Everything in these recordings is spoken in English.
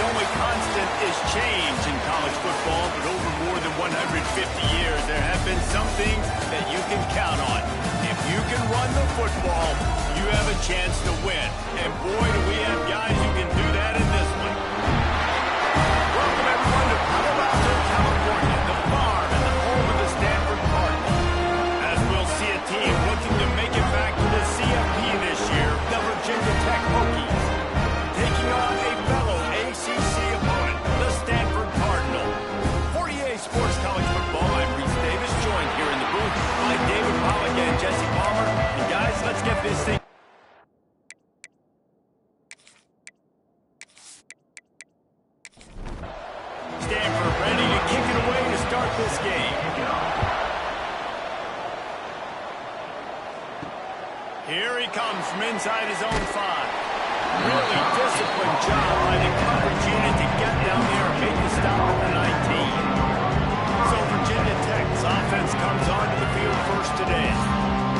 the only constant is change in college football, but over more than 150 years, there have been some things that you can count on. If you can run the football, you have a chance to win. And boy, do we have guys who can do that in this one. Welcome, everyone, to Palo Alto, California, the farm and the home of the Stanford Cardinals. As we'll see a team looking to make it back to the CFP this year, the Virginia Tech Hokies, taking on a fellow ACC opponent, the Stanford Cardinals. For EA Sports College Football, I'm Reese Davis, joined here in the booth by David Pollack and Jesse Palmer. And guys, let's get this thing. Stanford ready to kick it away to start this game. Here he comes from inside his own 5. Really disciplined job by the coverage unit to get down there and make the stop at the 19. So Virginia Tech's offense comes onto the field first today.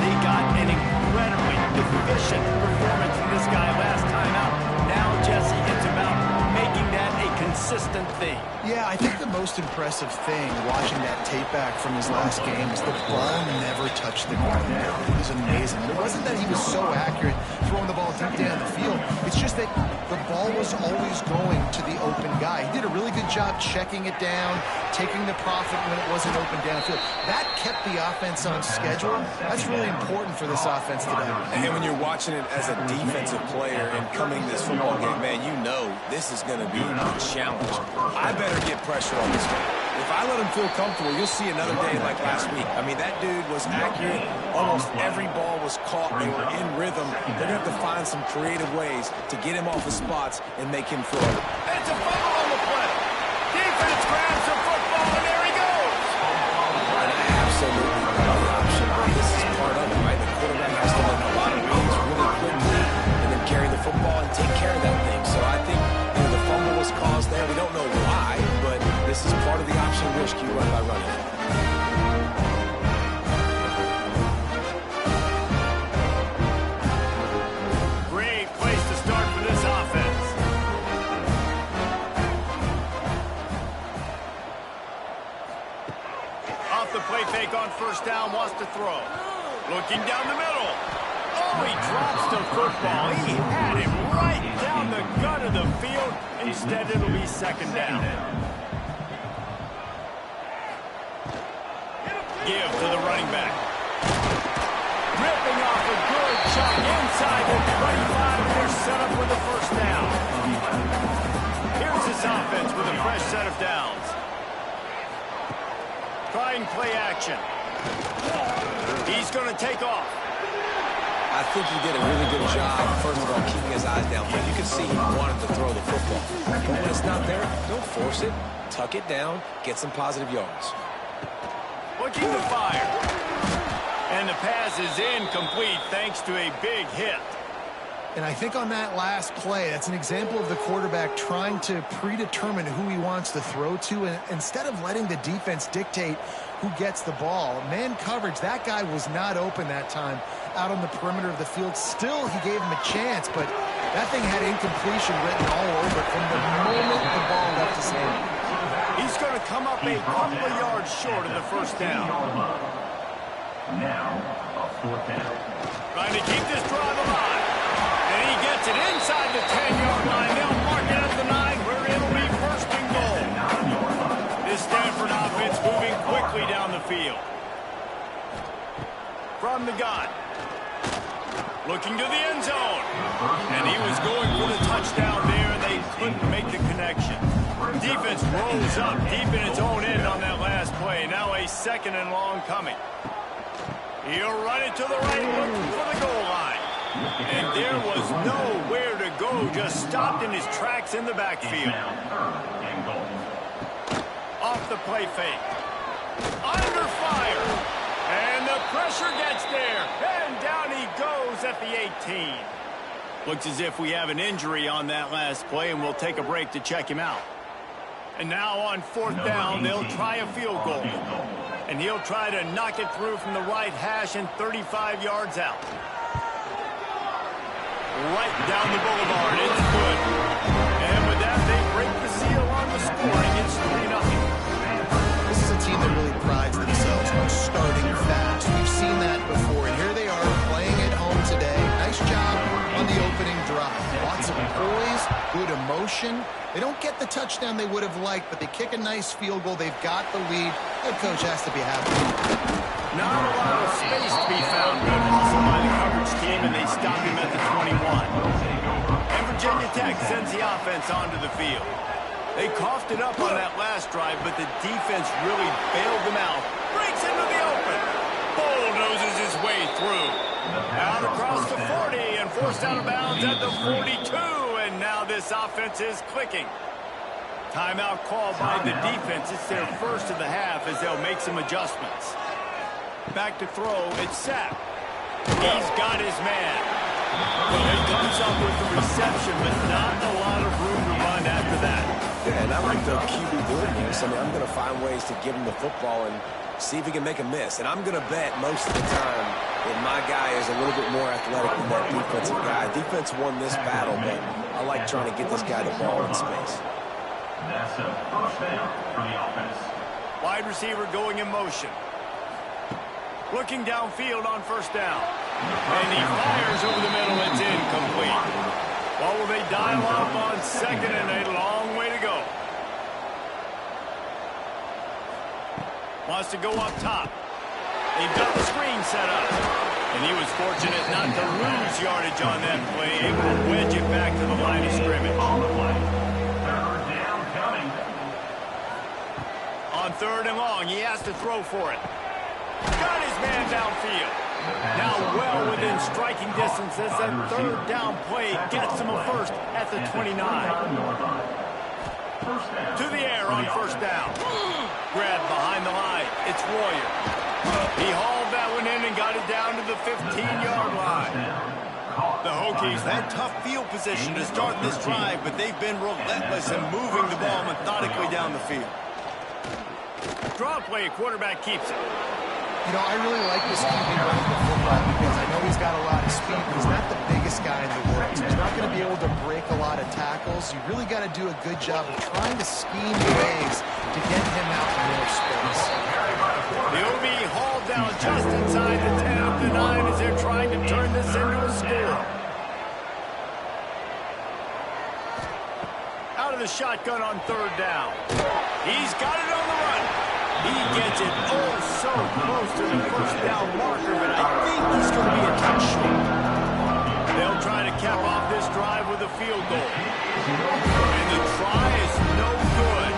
They got an incredibly efficient performance from this guy last time out. Now, Jesse, it's about making that a consistent thing. Yeah, I think the most impressive thing watching that tape back from his last game is the ball never touched the ground. It was amazing. It wasn't that he was so accurate throwing the ball deep down the field. It's just that the ball was always going to the open guy. He did a really good job checking it down, taking the profit when it wasn't open downfield. That kept the offense on schedule. That's really important for this offense today. And when you're watching it as a defensive player and coming to this football game, man, you know this is going to be a challenge. I better get pressure on this guy. If I let him feel comfortable, you'll see another day like last week. I mean, that dude was accurate. Almost every ball was caught. They were in rhythm. They're going to have to find some creative ways to get him off his spots and make him throw. It's a fumble on the play. Defense grabs the football, and there he goes. And I absolutely love the option. This is part of it, right? The quarterback has to make a lot of reads really quickly and then carry the football and take care of that thing. So I think the fumble was caused there. We don't know why, but this is part of the option risk you run by running. Great place to start for this offense. Off the play fake on first down, wants to throw. Looking down the middle. Oh, he drops the football. He had him right down the gut of the field. Instead, it'll be second down. Give to the running back. Ripping off a good chunk inside the 25. They're set up with the first down. Here's this offense with a fresh set of downs. Trying play action. He's going to take off. I think he did a really good job, first of all, keeping his eyes downfield. You can see he wanted to throw the football. But when it's not there, don't force it. Tuck it down. Get some positive yards. Looking to fire. And the pass is incomplete thanks to a big hit. And I think on that last play, that's an example of the quarterback trying to predetermine who he wants to throw to, and instead of letting the defense dictate who gets the ball. Man coverage, that guy was not open that time out on the perimeter of the field. Still, he gave him a chance, but that thing had incompletion written all over it from the moment the ball left his hand. He's going to come up a couple of yards short of the first down. Now, a fourth down. Trying to keep this drive alive. And he gets it inside the 10-yard line. They'll mark it at the 9, where it'll be first and goal. This Stanford offense moving quickly down the field. From the gun. Looking to the end zone. And he was going for the touchdown there, and they couldn't make the connection. Defense rolls up deep in its own end on that last play. Now a second and long coming. He'll run it to the right, looking for the goal line. And there was nowhere to go, just stopped in his tracks in the backfield. Off the play fake. Under fire. And the pressure gets there. And down he goes at the 18. Looks as if we have an injury on that last play, and we'll take a break to check him out. And now on fourth down, they'll try a field goal. And he'll try to knock it through from the right hash and 35 yards out. Right down the boulevard. It's good. And with that, they break motion. They don't get the touchdown they would have liked, but they kick a nice field goal. They've got the lead. Head coach has to be happy. Not a lot of space to be found. Good hustle by the coverage team, and they stop him at the 21. And Virginia Tech sends the offense onto the field. They coughed it up on that last drive, but the defense really bailed them out. Breaks into the open. Bulldozes his way through. Out across the 40 and forced out of bounds at the 42. And now this offense is clicking. Timeout called by the defense. It's their first of the half as they'll make some adjustments. Back to throw. It's Sapp. He's got his man. Well, he comes up with the reception, but not a lot of room to run after that. Yeah, and I like the QB doing this. I mean, I'm going to find ways to give him the football and see if he can make a miss. And I'm going to bet most of the time that my guy is a little bit more athletic than that defensive guy. Defense won this battle, but I like trying to get this guy the ball in space. That's a first down for the offense. Wide receiver going in motion. Looking downfield on first down. And he fires over the middle. It's incomplete. Well, will they dial up on second and a long way to go? Wants to go up top. They've got the screen set up. And he was fortunate not to lose yardage on that play. Able to wedge it back to the line of scrimmage. On the play. Third down coming. On third and long, he has to throw for it. Got his man downfield. Now well within striking distance as that third down play gets him a first at the 29. To the air on first down. Grab behind the line. It's Royer. He hauled that one in and got it down to the 15-yard line. The Hokies had tough field position to start this drive, but they've been relentless in moving the ball methodically down the field. Draw play, quarterback keeps it. You know, I really like this QB running the football because I know he's got a lot of speed, but he's not the biggest guy in the world. So he's not going to be able to break a lot of tackles. You really got to do a good job of trying to scheme ways to get him out in more space. The OB hauled down just inside the 10 of the 9 as they're trying to turn this into a score. Out of the shotgun on third down. He's got it on the run. He gets it oh so close to the first down marker, but I think he's going to be a touch short. They'll try to cap off this drive with a field goal. And the try is no good.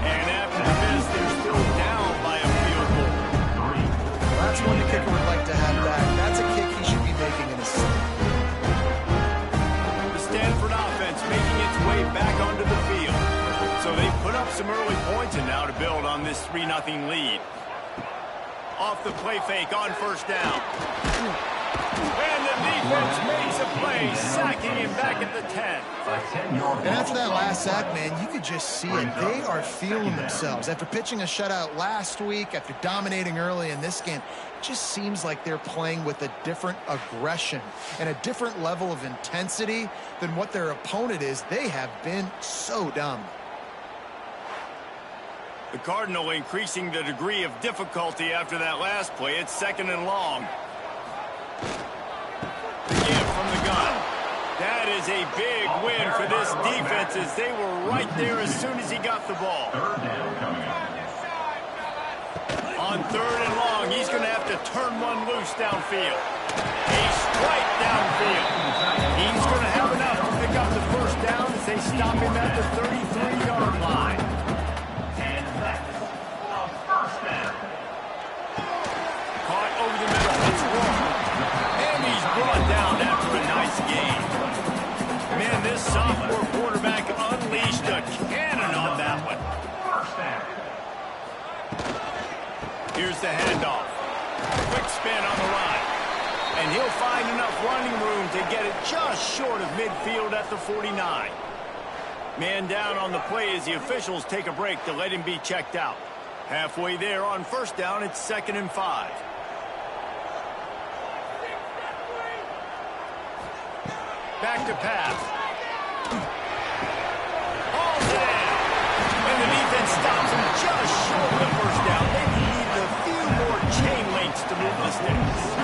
And after this, they're still down by a field goal. Well, that's one the kicker would like to have back. That's a kick he should be making in his sleep. The Stanford offense making its way back onto the field. So they put up some early points and now to build on this 3-0 lead. Off the play fake on first down. And the defense makes a play, sacking him back at the 10. And after that last sack, man, you could just see it. They are feeling themselves. After pitching a shutout last week, after dominating early in this game, it just seems like they're playing with a different aggression and a different level of intensity than what their opponent is. They have been so dominant. The Cardinal increasing the degree of difficulty after that last play. It's second and long. The give from the gun. That is a big win for this defense as they were right there as soon as he got the ball. On third and long, he's going to have to turn one loose downfield. A strike downfield. He's going to have enough to pick up the first down as they stop him at the 33-yard line. Caught over the middle. It's wrong. And he's brought down after a nice gain. Man, this sophomore quarterback unleashed a cannon on that one. Here's the handoff. Quick spin on the right. And he'll find enough running room to get it just short of midfield at the 49. Man down on the play as the officials take a break to let him be checked out. Halfway there on first down, it's 2nd and 5. Back to pass. Hauls it in. And the defense stops him just short of the first down. They need a few more chain links to move the sticks.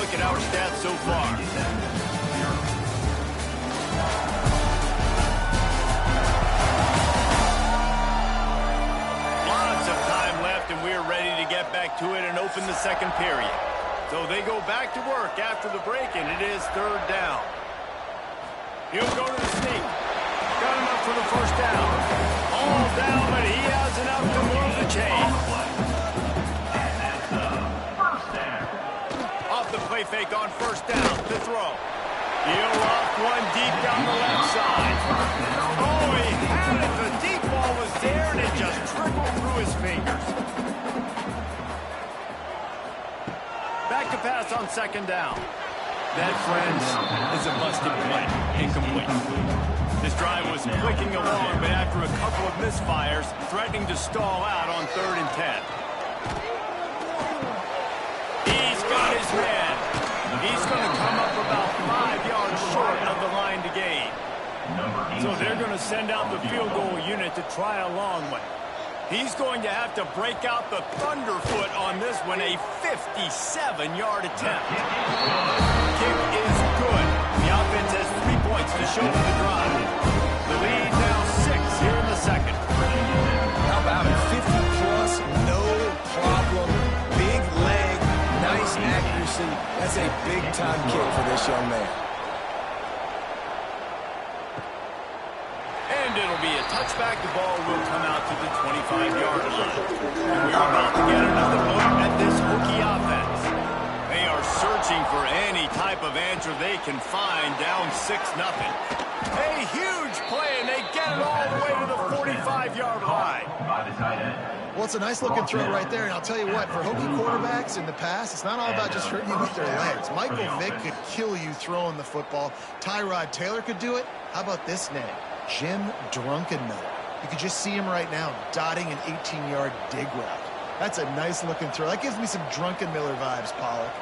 look at our stats so far. Lots of time left, and we're ready to get back to it and open the second period. So they go back to work after the break, and it is third down. He'll go to the sneak. Got enough for the first down. All down, but he has enough to move the chain. Off the play fake on first down to throw. He'll off one deep down the left side. Oh, he had it. The deep ball was there, and it just trickled through his fingers. Back to pass on second down. That, friends, is a busted play. Incomplete. This drive was clicking along, but after a couple of misfires, threatening to stall out on 3rd and 10. He's got his man. He's going to come up about 5 yards short of the line to gain. So they're going to send out the field goal unit to try a long one. He's going to have to break out the thunderfoot on this one, a 57-yard attempt. Kick is good. The offense has 3 points to show for the drive. The lead now 6 here in the second. How about it? 50-plus, no problem. Big leg, nice accuracy. That's a big-time kick for this young man. And it'll be a touchback. The ball will come out to the 25-yard line. And we're about to get another look at this Hokie offense. They are searching for any type of answer they can find, down 6-0. A huge play, and they get it all the way to the 45-yard line. Well, it's a nice-looking throw right there, and I'll tell you what, for Hokie quarterbacks in the past, it's not all about just hurting you with their legs. Michael Vick could kill you throwing the football. Tyrod Taylor could do it. How about this name? Jim Drunkenmiller. You can just see him right now dotting an 18-yard dig route. That's a nice-looking throw. That gives me some Drunkenmiller vibes, Pollock.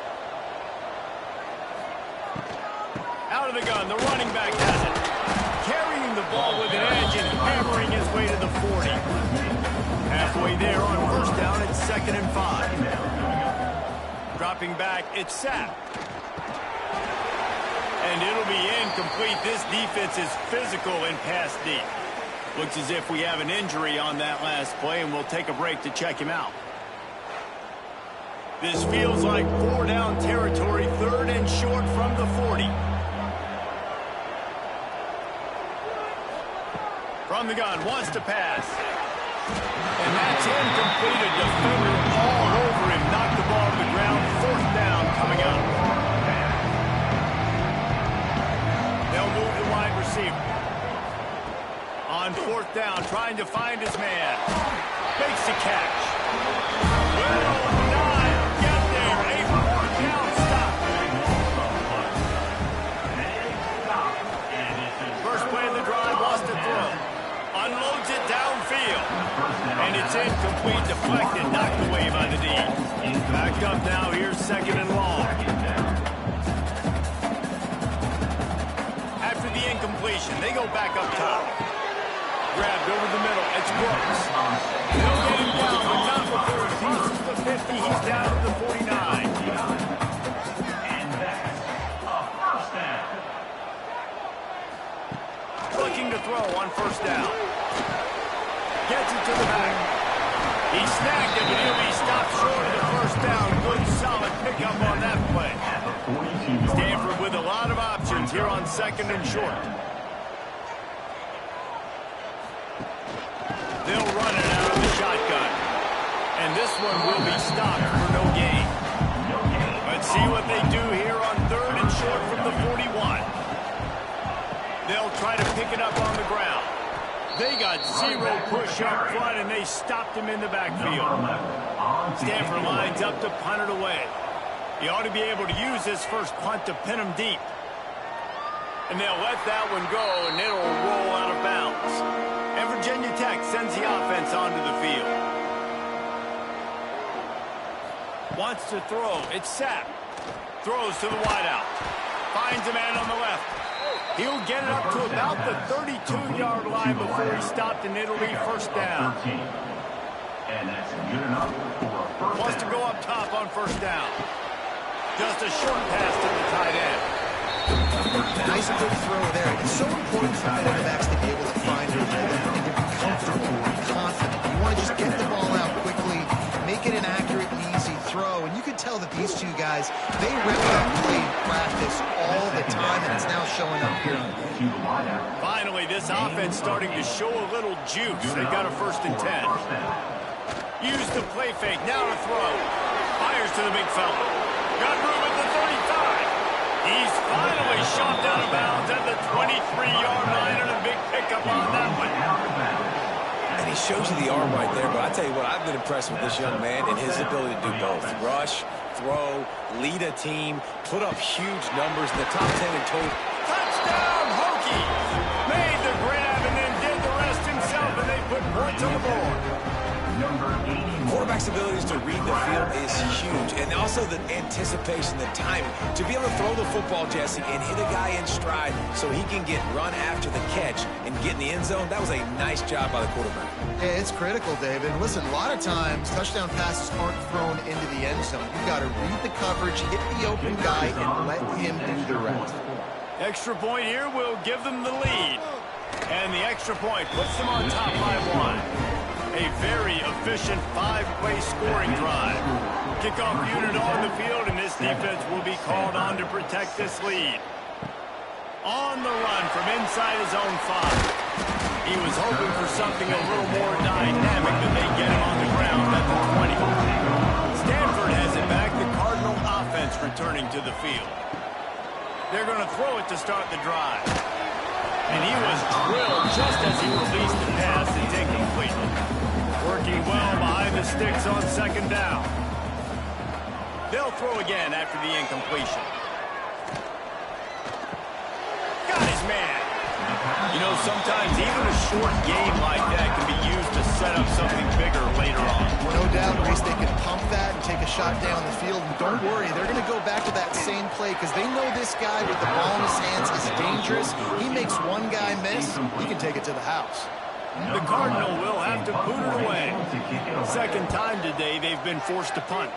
Out of the gun, the running back has it. Carrying the ball with an edge and hammering his way to the 40. Halfway there on first down, it's 2nd and 5. Dropping back, it's sacked. And it'll be incomplete. This defense is physical and pass deep. Looks as if we have an injury on that last play, and we'll take a break to check him out. This feels like 4-down territory, 3rd and short from the 40. From the gun, wants to pass. And that's incomplete. A defender all over him. Knocked the ball to the ground. 4th down coming up. They'll move the wide receiver. On 4th down, trying to find his man. Makes the catch. Will not get there. A 4th-down stop. First play of the drive, lost to throw. Unloads it downfield. And it's incomplete, deflected, knocked away by the D. Backed up now, here's 2nd and long. After the incompletion, they go back up top. Grabbed over the middle, it's Brooks. They'll get him down, but not before he crosses the 50, he's down to the 49. And that's a first down. Looking to throw on first down. Gets it to the back. He snagged it, but he'll be stopped short of the first down. Good, solid pickup on that play. Stanford with a lot of options here on 2nd and short. They'll run it out of the shotgun. And this one will be stopped for no gain. Let's see what they do here on 3rd and short from the 41. They'll try to pick it up on the ground. They got 0 push up front, and they stopped him in the backfield. Stanford lines up to punt it away. He ought to be able to use this first punt to pin him deep. And they'll let that one go, and it'll roll out of bounds. And Virginia Tech sends the offense onto the field. Wants to throw. It's Sapp. Throws to the wideout. Finds a man on the left. He'll get it up to about the 32-yard line before he stopped, and it'll be first down. And that's good enough for a first Wants to down. go up top on first down. Just a short pass to the tight end. Nice quick throw there. It's so important for running backs to be able to find a rhythm and to be comfortable and confident. You want to just get the ball out quickly, make it an accurate and easy throw. And you can tell that these two guys, they rep that play in practice all the time, and it's now showing up here. Finally, this offense starting to show a little juice. They got a 1st and 10. Use the play fake. Now to throw. Fires to the big fella. Got room at the 35. He's finally shot down of bounds at the 23-yard line, and a big pickup on that one. And he shows you the arm right there, but I tell you what, I've been impressed with this young man and his ability to do both. Rush, throw, lead a team, put up huge numbers in the top 10 in total. Touchdown, Hokies! Made the grab and then did the rest himself, and they put points on the board. Quarterback's abilities to read the field is huge, and also the anticipation, the timing. To be able to throw the football, Jesse, and hit a guy in stride so he can get run after the catch and get in the end zone, that was a nice job by the quarterback. Yeah, it's critical, David. Listen, a lot of times, touchdown passes aren't thrown into the end zone. You've got to read the coverage, hit the open guy, and let him do the rest. Extra point here will give them the lead. And the extra point puts them on top by 1. A very efficient 5-play scoring drive. Kickoff unit on the field, and this defense will be called on to protect this lead. On the run from inside his own 5. He was hoping for something a little more dynamic, but they get him on the ground at the 20. Stanford has it back. The Cardinal offense returning to the field. They're going to throw it to start the drive. And he was drilled just as he released the pass. It's incomplete. Working well behind the sticks on 2nd down. They'll throw again after the incompletion. Got his man. You know, sometimes even a short game like that can be used to set up something bigger later on. No doubt, Reese, they can pump that and take a shot down the field. And don't worry, they're going to go back to that same play because they know this guy with the ball in his hands is dangerous. He makes one guy miss, he can take it to the house. The Cardinal will have to boot it away. 2nd time today they've been forced to punt.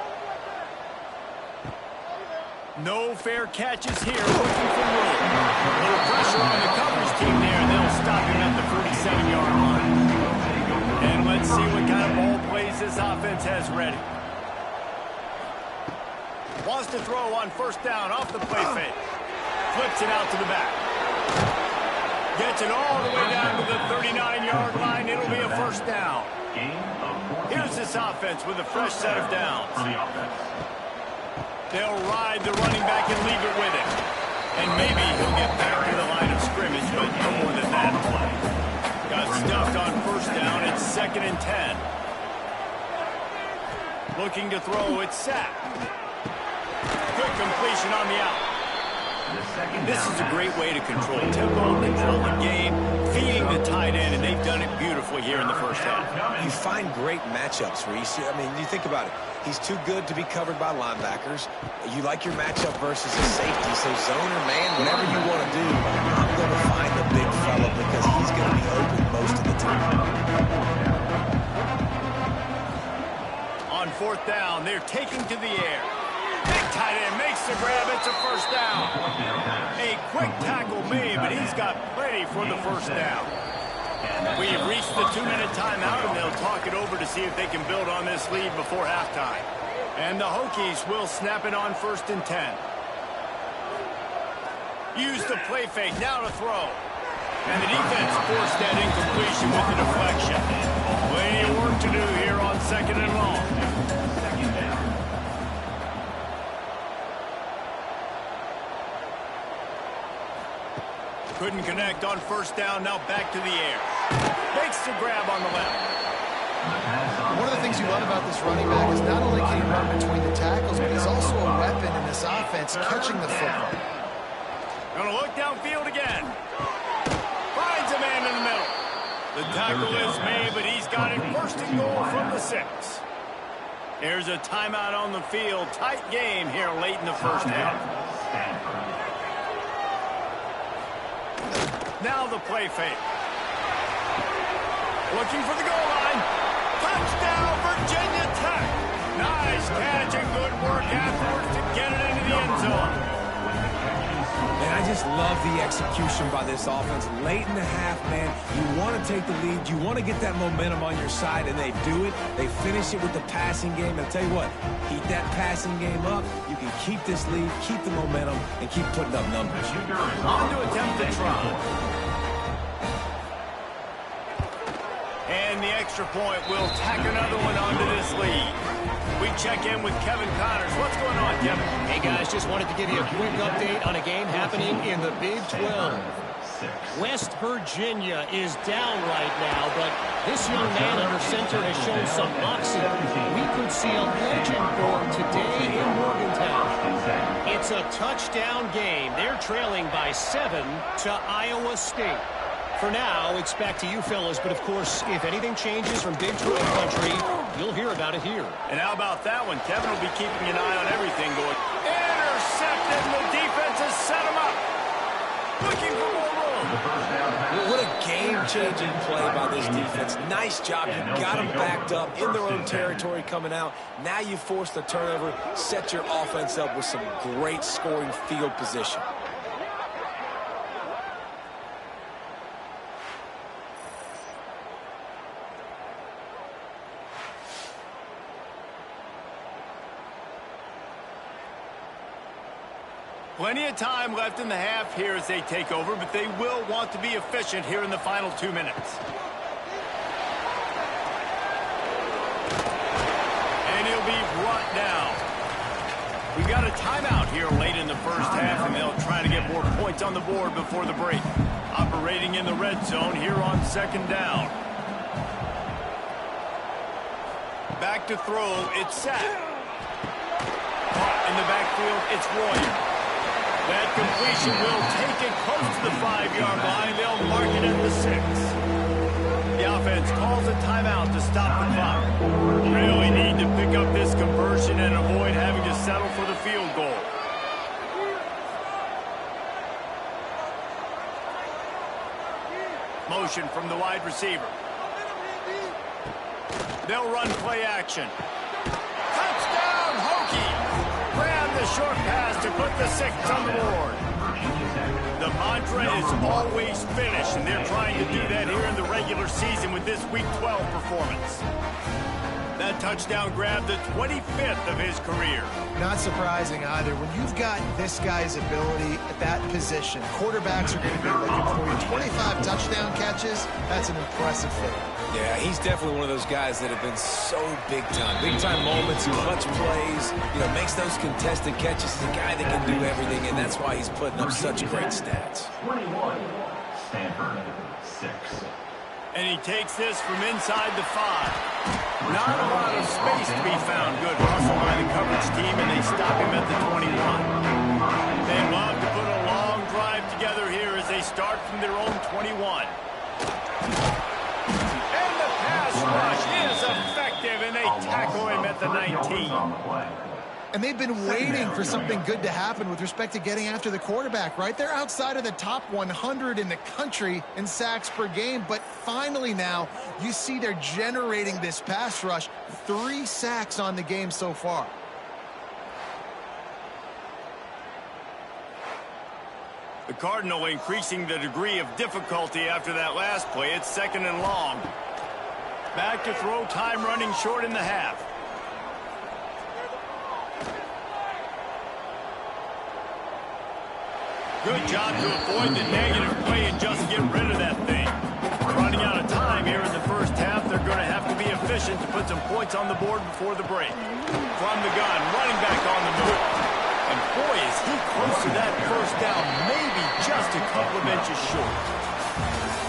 No fair catches here. Looking for room. A little pressure on the coverage team there, and they'll stop him at the 37-yard line. And let's see what kind of ball plays this offense has ready. Wants to throw on 1st down off the play fake. Flips it out to the back. Gets it all the way down to the 39-yard line. It'll be a 1st down. Here's this offense with a fresh set of downs. They'll ride the running back and leave it with him. And maybe he'll get back to the line of scrimmage, but no more than that. Got stuffed on 1st down. It's 2nd and 10. Looking to throw. It's sacked. Quick completion on the out. This is a great way to control tempo, control the game, feeding the tight end, and they've done it beautifully here in the 1st half. You find great matchups, Reese. I mean, you think about it. He's too good to be covered by linebackers. You like your matchup versus a safety, so zone or man, whatever you want to do, I'm going to find the big fella because he's going to be open most of the time. On 4th down, they're taking to the air. Big tight end makes the grab. It's a 1st down. A quick tackle made, but he's got plenty for the 1st down. We've reached the 2-minute timeout, and they'll talk it over to see if they can build on this lead before halftime. And the Hokies will snap it on 1st and 10. Use the play fake now to throw. And the defense forced that incompletion with the deflection. Plenty of work to do here on 2nd and long. Couldn't connect on 1st down, now back to the air. Makes the grab on the left. One of the things you love about this running back is not only can he run between the tackles, but he's also a weapon in this offense, catching the football. Gonna look downfield again. Finds a man in the middle. The tackle is made, but he's got it 1st and goal from the 6. Here's a timeout on the field. Tight game here late in the 1st half. Now the play fake. Looking for the goal line. Touchdown, Virginia Tech. Nice catch and good work afterwards to get it into the just love the execution by this offense. Late in the half, man, you want to take the lead. You want to get that momentum on your side, and they do it. They finish it with the passing game. And I'll tell you what, keep that passing game up. You can keep this lead, keep the momentum, and keep putting up numbers. On to attempt the try. And the extra point will tack another one onto this lead. We check in with Kevin Connors. What's going on, Kevin? Hey, guys, just wanted to give you a quick update on a game happening in the Big 12. West Virginia is down right now, but this young man under center has shown some moxie. We could see a legend born today in Morgantown. It's a touchdown game. They're trailing by 7 to Iowa State. For now, it's back to you fellas, but of course, if anything changes from Big 12 country, you'll hear about it here. And how about that one? Kevin will be keeping an eye on everything going. Intercepted, and the defense has set him up. Looking for more room. What a game-changing play by this defense. Nice job. You got them backed up in their own territory coming out. Now you force the turnover, set your offense up with some great scoring field position. Plenty of time left in the half here as they take over, but they will want to be efficient here in the final 2 minutes. And he'll be brought down. We got a timeout here late in the first half, and they'll try to get more points on the board before the break. Operating in the red zone here on second down. Back to throw, it's set. Caught in the backfield, it's Royer. That completion will take it close to the 5-yard line. They'll mark it at the 6. The offense calls a timeout to stop the clock. Really need to pick up this conversion and avoid having to settle for the field goal. Motion from the wide receiver. They'll run play action. Touchdown, Hokie! Grab the short pass to put the 6 on the board. The mantra is always finish, and they're trying to do that here in the regular season with this Week 12 performance. That touchdown grabbed the 25th of his career. Not surprising either. When you've got this guy's ability at that position, quarterbacks are going to be looking for you. 25 touchdown catches, that's an impressive feat. Yeah, he's definitely one of those guys that have been so big time. Big time moments, clutch plays, makes those contested catches. He's a guy that can do everything, and that's why he's putting up such great stats. 21, Stanford, 6. And he takes this from inside the 5. Not a lot of space to be found. Good hustle by the coverage team, and they stop him at the 21. They love to put a long drive together here as they start from their own 21. And the pass rush is effective, and they tackle him at the 19. And they've been waiting for something good to happen with respect to getting after the quarterback, right? They're outside of the top 100 in the country in sacks per game, but finally now you see they're generating this pass rush. 3 sacks on the game so far. The Cardinal increasing the degree of difficulty after that last play. It's 2nd and long. Back to throw, time running short in the half. Good job to avoid the negative play and just get rid of that thing. Running out of time here in the first half, they're going to have to be efficient to put some points on the board before the break. From the gun, running back on the move. And boy, is he close to that first down, maybe just a couple of inches short.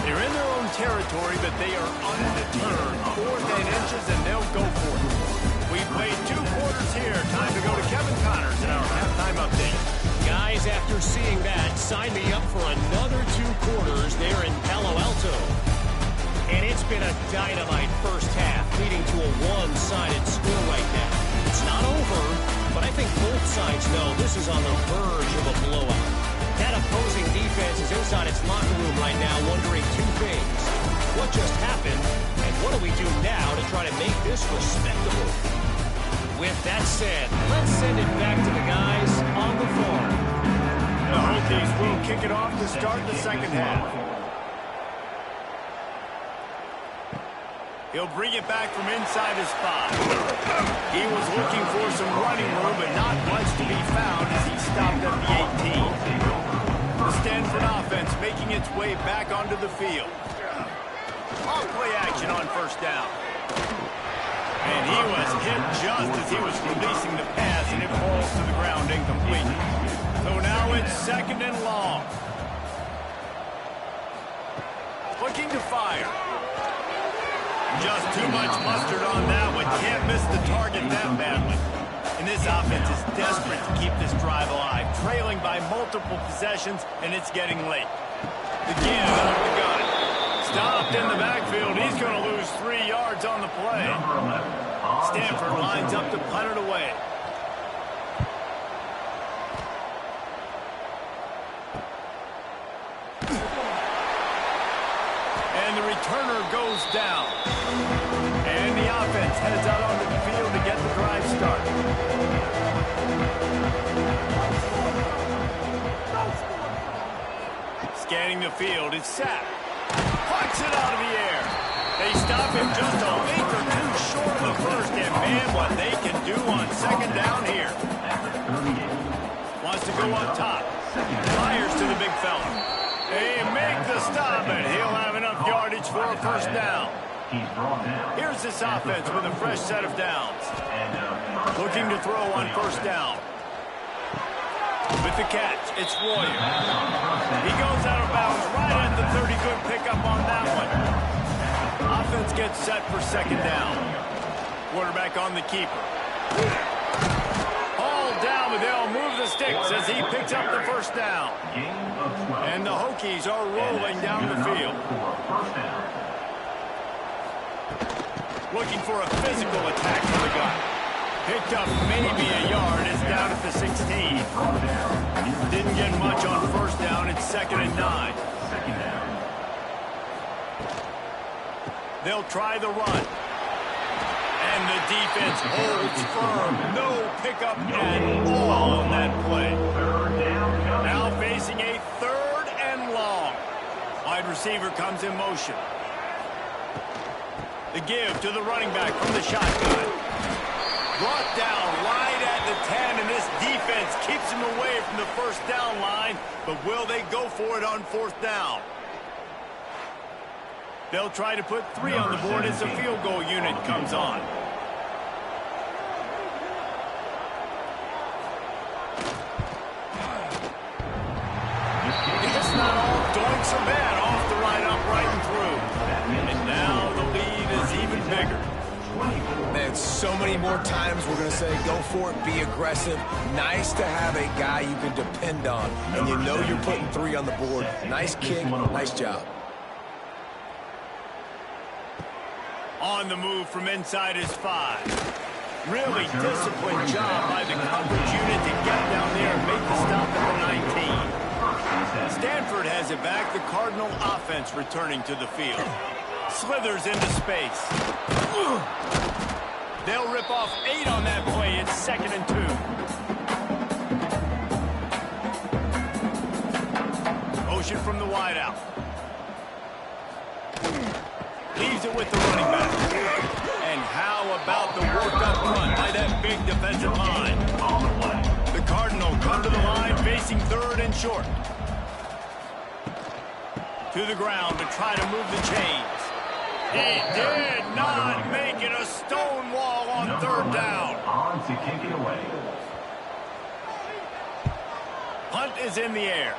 They're in their own territory, but they are undeterred. 4th and inches, and they'll go for it. We played 2 quarters here. Time to go to Kevin Connors in our halftime update. Guys, after seeing that, sign me up for another 2 quarters there in Palo Alto. And it's been a dynamite first half, leading to a one-sided score right now. It's not over, but I think both sides know this is on the verge of a blowout. That opposing defense is inside its locker room right now wondering 2 things. What just happened, and what do we do now to try to make this respectable? With that said, let's send it back to the guys on the farm. The Hokies will kick to start the second half. He'll bring it back from inside his 5. He was looking for some running room, but not much to be found as he stopped at the 18. The Stanford offense making its way back onto the field. All play action on first down. And he was hit just as he was releasing the pass, and it falls to the ground incomplete. So now it's second and long. Looking to fire. Just too much mustard on that one. Can't miss the target that badly. And this offense is desperate to keep this drive alive, trailing by multiple possessions, and it's getting late. The give off the gun. Stopped in the backfield. He's going to lose 3 yards on the play. Stanford lines up to punt it away. And the returner goes down. And the offense heads out onto the field to get the drive started. Scanning the field, it's sacked. Pucks it out of the air. They stop him just a length or two short of the first, and man, what they can do on second down here. Wants to go up top. Fires to the big fella. They make the stop, and he'll have enough yardage for a first down. Here's this offense with a fresh set of downs. Looking to throw on first down. With the catch, it's Royer. He goes out of bounds right at the 30. Good pickup on that one. Offense gets set for second down. Quarterback on the keeper. All down, but they'll move the sticks as he picks up the first down. And the Hokies are rolling down the field. Looking for a physical attack for the guy. Picked up maybe a yard, is down at the 16. Didn't get much on first down, it's second and 9. They'll try the run. And the defense holds firm. No pickup at all on that play. Now facing a third and long. Wide receiver comes in motion. The give to the running back from the shotgun. Brought down right at the 10, and this defense keeps him away from the first down line, but will they go for it on fourth down? They'll try to put 3 on the board as the field goal unit comes on. It's not all doing so bad off the right upright and through. And now the lead is even bigger. Man, so many more times we're going to say go for it, be aggressive. Nice to have a guy you can depend on, and you know you're putting 3 on the board. Nice kick, nice job. On the move from inside his 5. Really disciplined job by the coverage unit to get down there and make the stop at the 19. Stanford has it back. The Cardinal offense returning to the field. Slithers into space. They'll rip off 8 on that play. It's second and 2. Motion from the wideout. Leaves it with the running back. And how about the work-up run by that big defensive line? The Cardinal come to the line facing third and short. To the ground to try to move the chains. He did not make it a stone wall on third down. On to kick it away. Punt is in the air.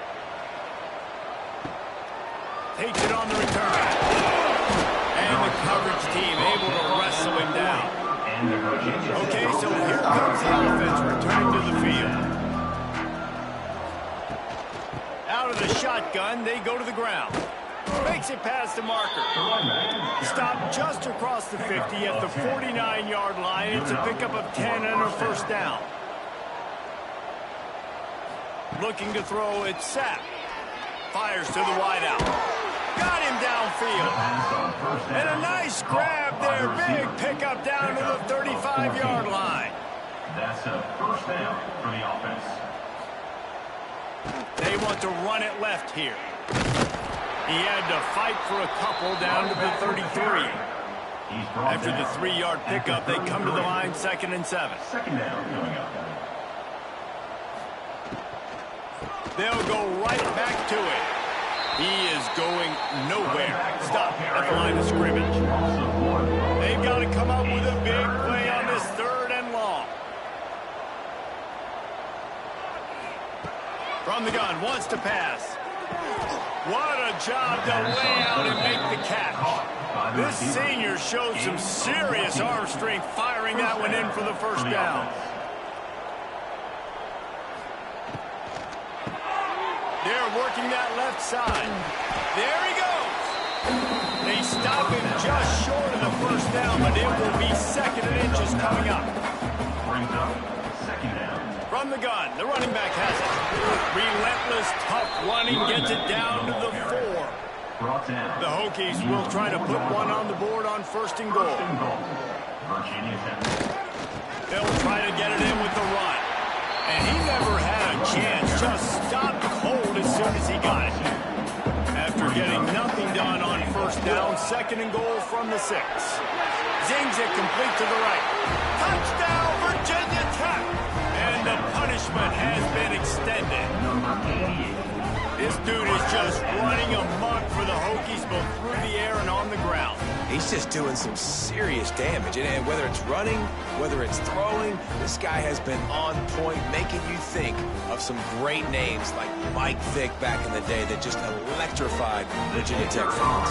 Takes it on the return. And the coverage team able to wrestle him down. Okay, so here comes the offense returning to the field. Out of the shotgun, they go to the ground. Makes it past the marker. Stopped just across the 50 at the 49-yard line. It's a pickup of 10 and a first down. Looking to throw, it's sacked. Fires to the wideout. Got him downfield. And a nice grab there. Big pickup down to the 35-yard line. That's a first down for the offense. They want to run it left here. He had to fight for a couple down to the 33. After the 3-yard pickup, they come to the line 2nd and 7. Second down coming up. They'll go right back to it. He is going nowhere. Stop at the line of scrimmage. They've got to come up with a big play on this 3rd and long. From the gun, wants to pass. What a job to lay out and make the catch. This senior showed some serious arm strength firing that one in for the 1st down. They're working that left side. There he goes. They stop him just short of the 1st down, but it will be 2nd and inches coming up. Brings up second down. From the gun, the running back has it. Relentless, tough running gets it down to the 4. Brought down. The Hokies will try to put one on the board on 1st and goal. Virginia has it. They'll try to get it in with the run. And he never had a chance, just stopped cold as soon as he got it. After getting nothing done on 1st down, 2nd and goal from the 6. Zings it complete to the right. Touchdown, Virginia Tech! And the punishment has been extended. This dude is just running amok for the Hokies both through the air and on the ground. He's just doing some serious damage. And whether it's running, whether it's throwing, this guy has been on point, making you think of some great names like Mike Vick back in the day that just electrified Virginia Tech fans.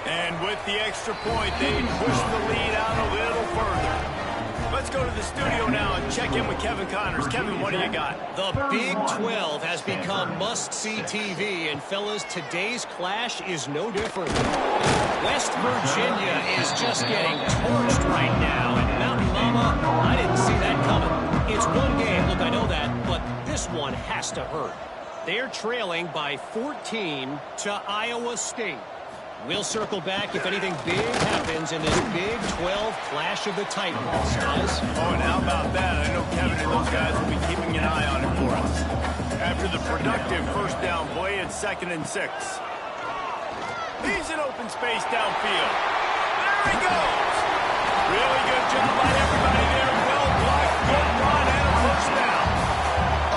And with the extra point, they push the lead out a little further. Let's go to the studio now and check in with Kevin Connors. Kevin, what do you got? The Big 12 has become must-see TV, and fellas, today's clash is no different. West Virginia is just getting torched right now, and Mountain Mama, I didn't see that coming. It's one game, look, I know that, but this one has to hurt. They're trailing by 14 to Iowa State. We'll circle back if anything big happens in this Big 12 clash of the Titans, guys. Oh, and how about that? I know Kevin and those guys will be keeping an eye on it for us. After the productive 1st down play, it's 2nd and 6. He's in open space downfield. There he goes. Really good job by everybody there. Well blocked, good run, and a 1st down.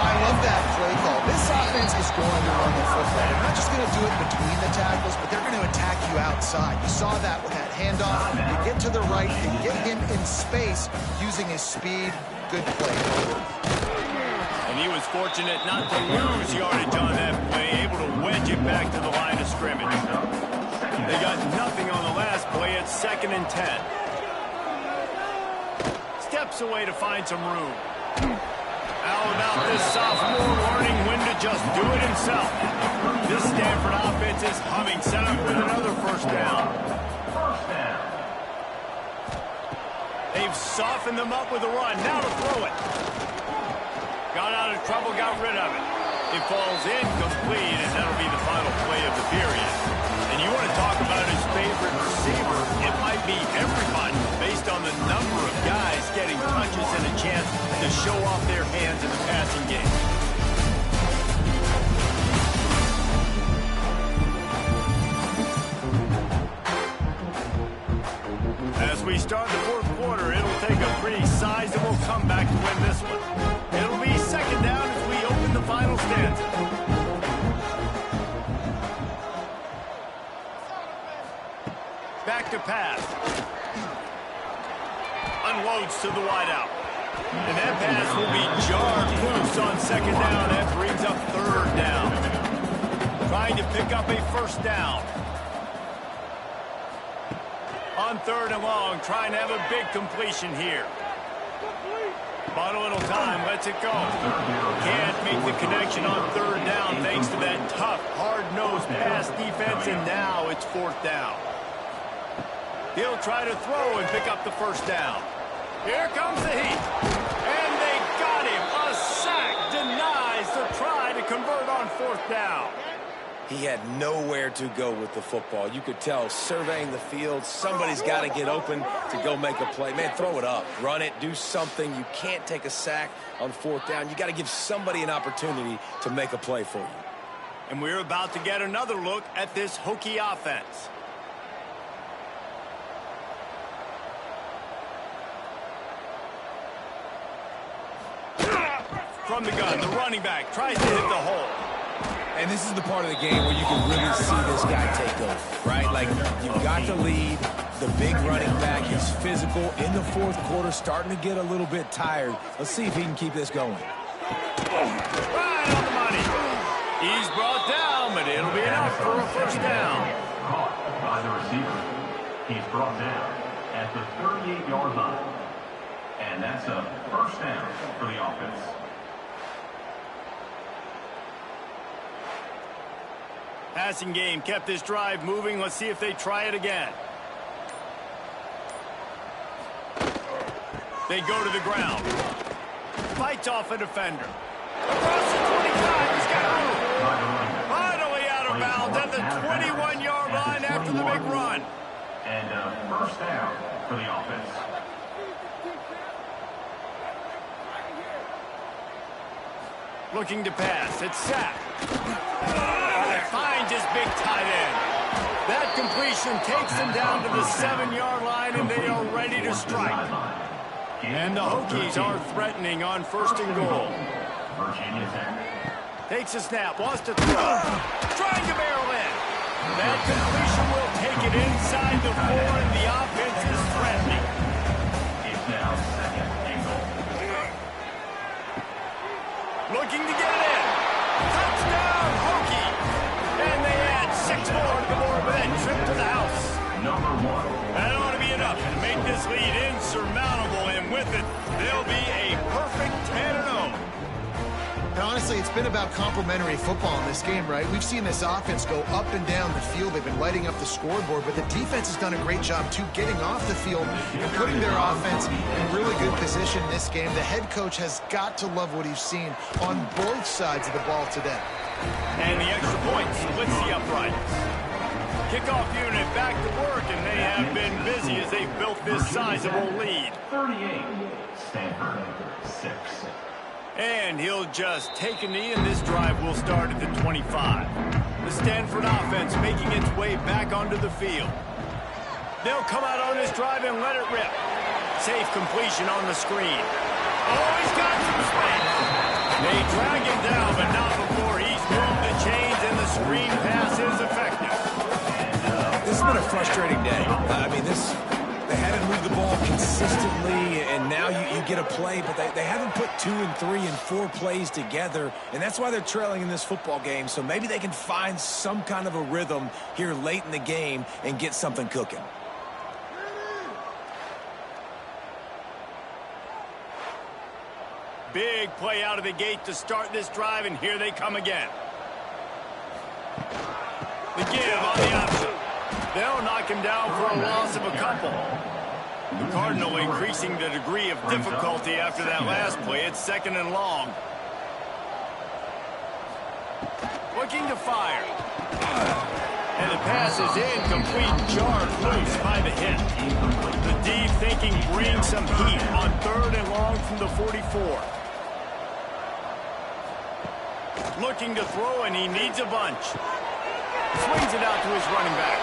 I love that play call. This offense is going to run the football. They're not just going to do it between the tackles, but they're going to attack you outside. You saw that with that handoff. You get to the right, you get him in space using his speed. Good play. And he was fortunate not to lose yardage on that play, able to wedge it back to the line of scrimmage. They got nothing on the last play. It's 2nd and 10. Steps away to find some room. How about this sophomore learning when to just do it himself? This Stanford offense is humming, set up with another 1st down. They've softened them up with a run. Now to throw it. Got out of trouble, got rid of it. It falls incomplete, and that'll be the final play of the period. And you want to talk about his favorite receiver, it might be everybody, based on the number of guys getting touches and a chance to show off their hands in the passing game. As we start the 4th quarter, it'll take a pretty sizable comeback to win this one. It'll be 2nd down as we open the final stanza. Back to pass. Unloads to the wideout. And that pass will be jarred loose on 2nd down. That brings up 3rd down. Trying to pick up a 1st down. On 3rd and long, trying to have a big completion here. Bought a little time, lets it go. Can't make the connection on 3rd down thanks to that tough, hard-nosed pass defense, and now it's 4th down. He'll try to throw and pick up the 1st down. Here comes the heat. And they got him. A sack denies the try to convert on 4th down. He had nowhere to go with the football. You could tell, surveying the field, somebody's got to get open to go make a play. Man, throw it up. Run it. Do something. You can't take a sack on 4th down. You got to give somebody an opportunity to make a play for you. And we're about to get another look at this Hokie offense. From the gun, the running back tries to hit the hole. And this is the part of the game where you can really see this guy take over, right? Like, you've got the lead, the big running back, he's physical in the 4th quarter, starting to get a little bit tired. Let's see if he can keep this going. Right on the money. He's brought down, but it'll be enough for a first down. Caught by the receiver. He's brought down at the 38-yard line. And that's a first down for the offense. Passing game kept this drive moving. Let's see if they try it again. They go to the ground. Fights off a defender. Across the 25. He's got room. Finally out of bounds at the 21-yard line after the big run. And a first down for the offense. Looking to pass. It's sacked. Finds his big tight end. That completion takes them down to the 7-yard line, and they are ready to strike. And the Hokies are threatening on 1st and goal. Virginia Tech. Takes a snap, wants to throw. Trying to barrel in. That completion will take it inside the 4, and the offense is threatening. It's now 2nd and goal. Looking to get it in. Touchdown, Hokie. And they add 6 more to the board with that trip to the house. Number 1. That ought to be enough to make this lead insurmountable, and with it, they'll be a perfect 10-0. Honestly, it's been about complementary football in this game, right? We've seen this offense go up and down the field. They've been lighting up the scoreboard, but the defense has done a great job, too, getting off the field and putting their offense in really good position in this game. The head coach has got to love what he's seen on both sides of the ball today. And the extra point splits the uprights. Kickoff unit back to work, and they have been busy as they've built this sizable lead. 38. Stanford 6. And he'll just take a knee, and this drive will start at the 25. The Stanford offense making its way back onto the field. They'll come out on this drive and let it rip. Safe completion on the screen. Oh, he's got some space. They drag him down, but not before he's moved the chains, and the screen pass is effective. This has been a frustrating day. I mean, they haven't moved the ball consistently, and now you get a play, but they haven't put 2 and 3 and 4 plays together, and that's why they're trailing in this football game. So maybe they can find some kind of a rhythm here late in the game and get something cooking. Big play out of the gate to start this drive, and here they come again. The give on the option. They'll knock him down for a loss of a couple. The Cardinal increasing the degree of difficulty after that last play. It's 2nd and long. Looking to fire. And the pass is incomplete, jarred loose by the hit. The D thinking bring some heat on 3rd and long from the 44. Looking to throw, and he needs a bunch. Swings it out to his running back.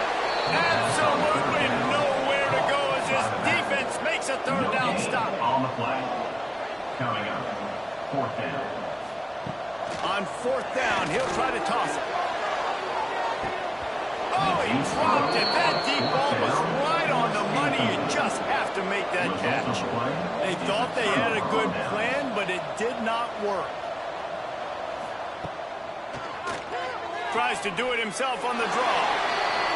Absolutely nowhere to go as his defense makes a 3rd down stop. On the play. Coming up. 4th down. On 4th down, he'll try to toss it. Oh, he dropped it. That deep ball was right on the money. You just have to make that catch. They thought they had a good plan, but it did not work. Tries to do it himself on the draw.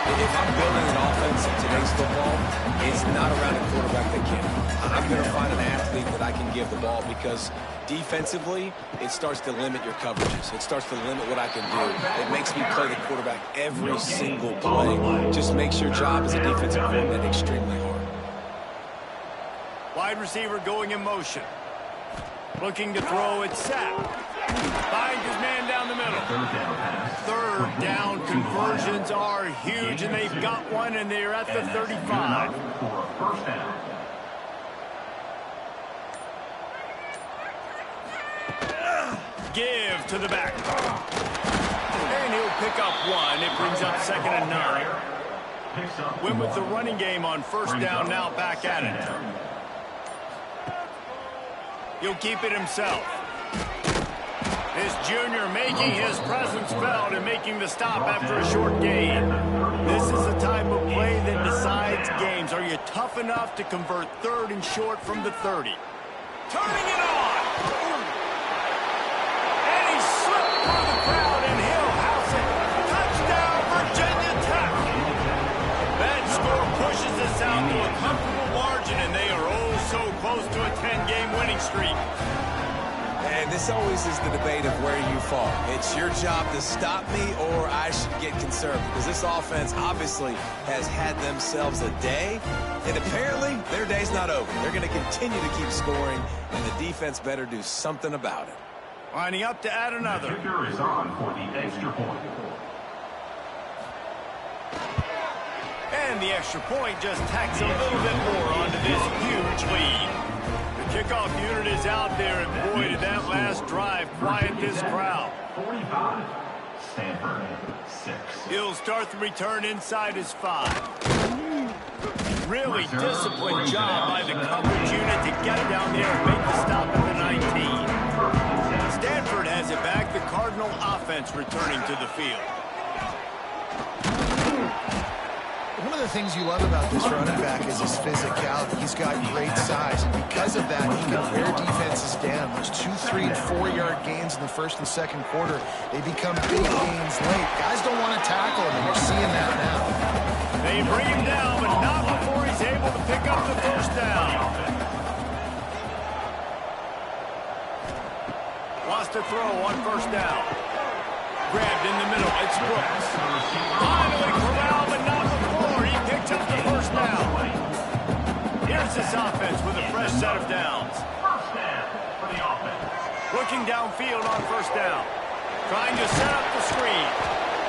If I'm building an offense in today's football, it's not around a quarterback that can. I'm going to find an athlete that I can give the ball, because defensively, it starts to limit your coverages. It starts to limit what I can do. It makes me play the quarterback every single play. Just makes your job as a defensive coordinator extremely hard. Wide receiver going in motion. Looking to throw, it's sacked. Finds his man down the middle. 3rd down pass. 3rd down conversions are huge, and they've got one, and they're at the 35. For a first down. Give to the back. And he'll pick up one. It brings up 2nd and 9. Went with the running game on first down, now back at it. He'll keep it himself. This junior making his presence felt and making the stop after a short gain. This is the type of play that decides games. Are you tough enough to convert 3rd and short from the 30? Turning it on! And he slipped through the crowd, and he'll house it. Touchdown, Virginia Tech! That score pushes us out to a comfortable margin, and they are oh so close to a 10-game winning streak. And this always is the debate of where you fall. It's your job to stop me, or I should get concerned, because this offense obviously has had themselves a day, and apparently their day's not over. They're going to continue to keep scoring, and the defense better do something about it. Lining up to add another. The kicker is on for the extra point. And the extra point just tacks a little bit more onto this huge lead. The kickoff unit is out there, and boy, did that last drive quiet this crowd. 45. Stanford, 6. He'll start the return inside his 5. Really disciplined job by the coverage unit to get it down there and make the stop at the 19. Stanford has it back. The Cardinal offense returning to the field. One of the things you love about this running back is his physicality. He's got great size, and because of that, he can wear defenses down. Those 2, 3, and 4-yard gains in the first and second quarter, they become big gains late. Guys don't want to tackle him, and you're seeing that now. They bring him down, but not before he's able to pick up the first down. Wants to throw on first down. Grabbed in the middle. It's Brooks. Finally corralled, but not before. He picks up the first down. Here's this offense with a fresh set of downs. First down for the offense. Looking downfield on first down. Trying to set up the screen.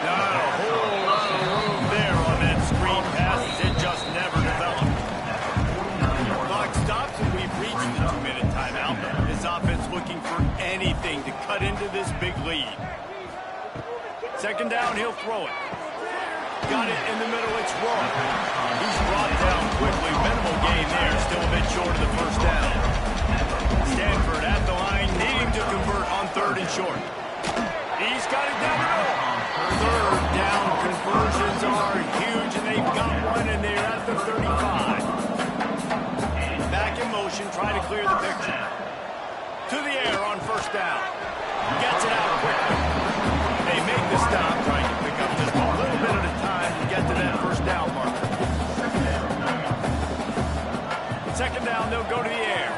Not a whole lot of room there on that screen pass. It just never developed. Clock stops, and we've reached the 2-minute timeout. This offense looking for anything to cut into this big lead. Second down, he'll throw it. Got it in the middle, it's Roy. He's brought down quickly. Minimal gain there, still a bit short of the first down. Stanford at the line, needing to convert on 3rd and short. He's got it down the middle. 3rd down conversions are huge, and they've got one, and they're at the 35. Back in motion, trying to clear the picture. To the air on first down. Gets it out quickly. They make the stop, trying to pick up just a little bit at a time to get to that first down marker. Second down, they'll go to the air.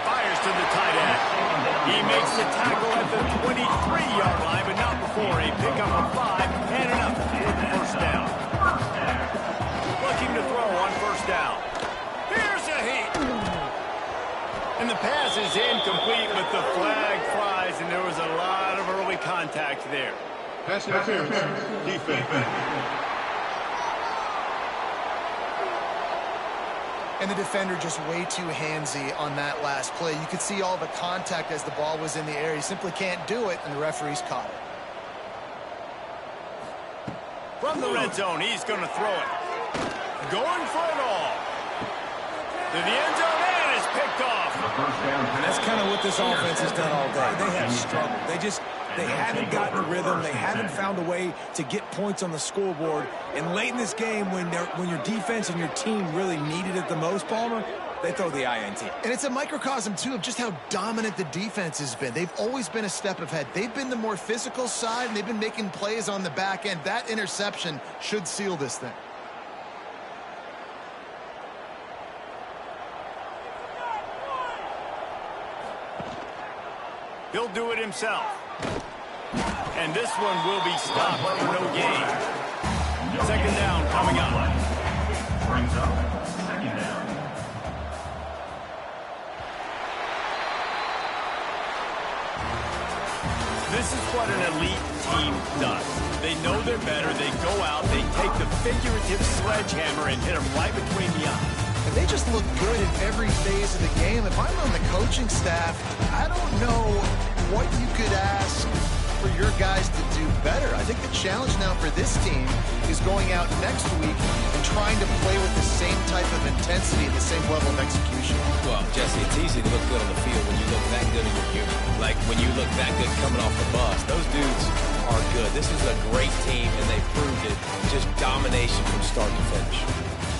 Fires to the tight end. He makes the tackle at the 23-yard line, but not before a pickup of 5 and enough for the first down. Looking to throw on first down. Here's a heat. And the pass is incomplete, but the flag flies, and there was a lot of early contact there. Pass interference. Defense. And the defender just way too handsy on that last play. You could see all the contact as the ball was in the air. He simply can't do it, and the referee's caught it. From the red zone, he's going to throw it. Going for it all. To the end zone, and it's picked off. And that's kind of what this offense has done all day. They have struggled. They haven't gotten a rhythm. They haven't found a way to get points on the scoreboard. And late in this game, when your defense and your team really needed it the most, Palmer, they throw the INT. And it's a microcosm, too, of just how dominant the defense has been. They've always been a step ahead. They've been the more physical side, and they've been making plays on the back end. That interception should seal this thing. He'll do it himself. And this one will be stopped for no gain. Second down coming up. Brings up second down. This is what an elite team does. They know they're better. They go out, they take the figurative sledgehammer and hit them right between the eyes. And they just look good in every phase of the game. If I'm on the coaching staff, I don't know what you could ask for your guys to do better. I think the challenge now for this team is going out next week and trying to play with the same type of intensity and the same level of execution. Well, Jesse, it's easy to look good on the field when you look that good in your human. Like when you look that good coming off the bus. Those dudes are good. This is a great team, and they proved it. Just domination from start to finish.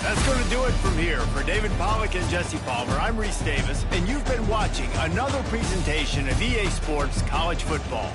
That's going to do it from here. For David Pollack and Jesse Palmer, I'm Reese Davis, and you've been watching another presentation of EA Sports College Football.